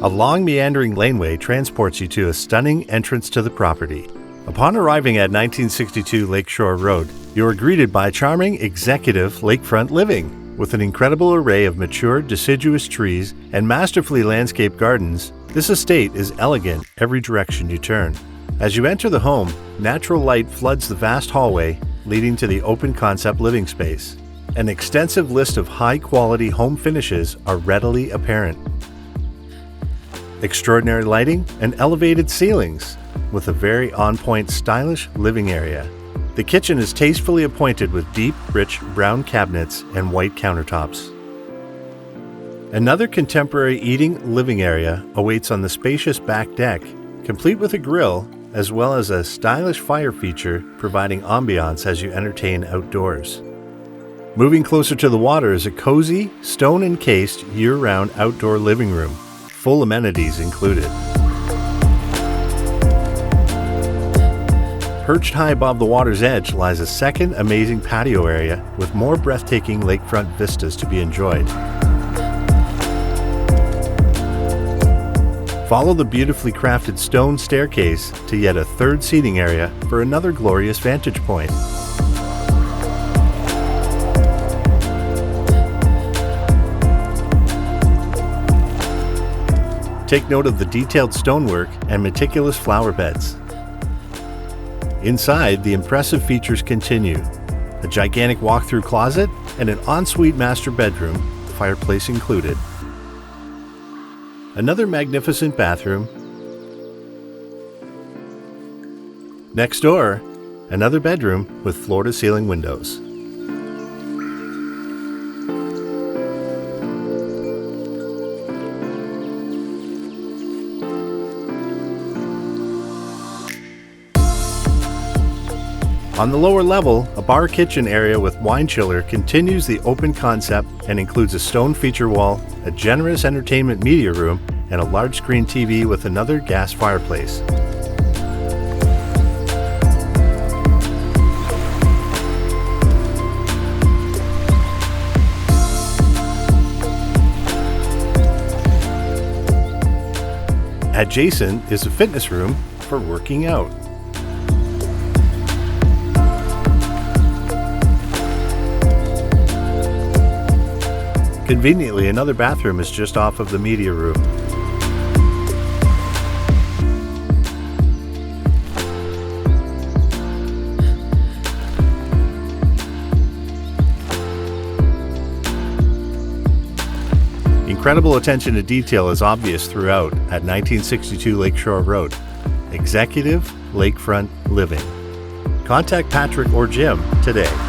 A long meandering laneway transports you to a stunning entrance to the property. Upon arriving at 1962 Lakeshore Road, you are greeted by charming executive lakefront living. With an incredible array of mature deciduous trees and masterfully landscaped gardens, this estate is elegant every direction you turn. As you enter the home, natural light floods the vast hallway leading to the open concept living space. An extensive list of high-quality home finishes are readily apparent. Extraordinary lighting and elevated ceilings, with a very on-point stylish living area. The kitchen is tastefully appointed with deep, rich brown cabinets and white countertops. Another contemporary eating living area awaits on the spacious back deck, complete with a grill as well as a stylish fire feature providing ambiance as you entertain outdoors. Moving closer to the water is a cozy, stone-encased year-round outdoor living room, full amenities included. Perched high above the water's edge lies a second amazing patio area with more breathtaking lakefront vistas to be enjoyed. Follow the beautifully crafted stone staircase to yet a third seating area for another glorious vantage point. Take note of the detailed stonework and meticulous flower beds. Inside, the impressive features continue. A gigantic walk-through closet and an ensuite master bedroom, fireplace included. Another magnificent bathroom. Next door, another bedroom with floor-to-ceiling windows. On the lower level, a bar kitchen area with wine chiller continues the open concept and includes a stone feature wall, a generous entertainment media room, and a large screen TV with another gas fireplace. Adjacent is a fitness room for working out. Conveniently, another bathroom is just off of the media room. Incredible attention to detail is obvious throughout at 1962 Lakeshore Road. Executive Lakefront Living. Contact Patrick or Jim today.